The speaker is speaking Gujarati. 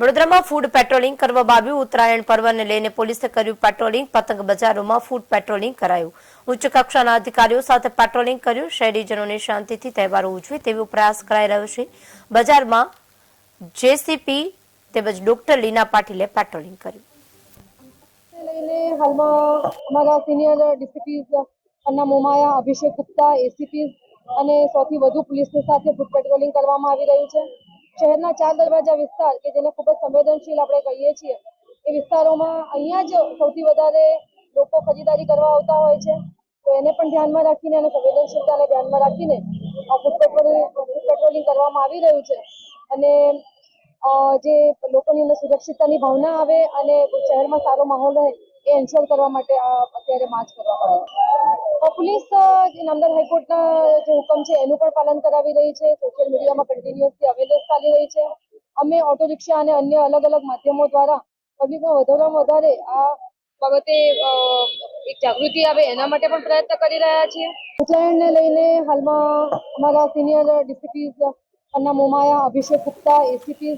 વડોદરામાં ફૂડ પેટ્રોલિંગ કરવામાં આવ્યું। ઉત્તરાયણ પર્વને લઈને પોલીસે કર્યું પેટ્રોલિંગ। પતંગ બજારોમાં ફૂડ પેટ્રોલિંગ કરાયું। ઉચ્ચ કક્ષાના અધિકારીઓ સાથે પેટ્રોલિંગ કર્યું। શહેરીજનોને શાંતિથી તહેવારો ઉજવે તેવો પ્રયાસ કરાઈ રહ્યો છે। બજારમાં જેસીપી તેમજ ડોક્ટર લીના પાટીલે પેટ્રોલિંગ કર્યું। હાલમાં અમારા સિનિયર ડીસીપી અન્ના મોમાયા, અભિષેક ગુપ્તા, એસીપી અને સૌથી વધુ પોલીસની સાથે ફૂડ પેટ્રોલિંગ કરવામાં આવી રહ્યું છે। શહેરના 4 દરવાજા વિસ્તાર કે જેને ખૂબ જ સંવેદનશીલ આપણે કહીએ છીએ, એ વિસ્તારોમાં અહીંયા જ સૌથી વધારે લોકો ખરીદારી કરવા આવતા હોય છે। તો એને પણ ધ્યાનમાં રાખીને અને સંવેદનશીલતાને ધ્યાનમાં રાખીને ફૂડ પેટ્રોલિંગ કરવામાં આવી રહ્યું છે અને જે લોકોની અંદર સુરક્ષિતતાની ભાવના આવે અને શહેરમાં સારો માહોલ રહે એ એન્શ્યોર કરવા માટે અત્યારે માર્ચ કરવામાં આવે છે। પોલીસ જે નામદાર હાઈકોર્ટના જે હુકમ છે એનું પણ પાલન કરાવી રહી છે। સોશિયલ મીડિયામાં કન્ટિન્યુઅસલી અવેરનેસ ચાલી રહી છે। અમે ઓટો રિક્ષા અને અન્ય અલગ અલગ માધ્યમો દ્વારા પબ્લિકને વધારેમાં વધારે આ બાબતે એક જાગૃતિ આવે એના માટે પણ પ્રયત્ન કરી રહ્યા છીએ। ઉત્તરાયણને લઈને હાલમાં અમારા સિનિયર ડીસીપી અન્ના મોમાયા, અભિષેક ગુપ્તા, એસીપી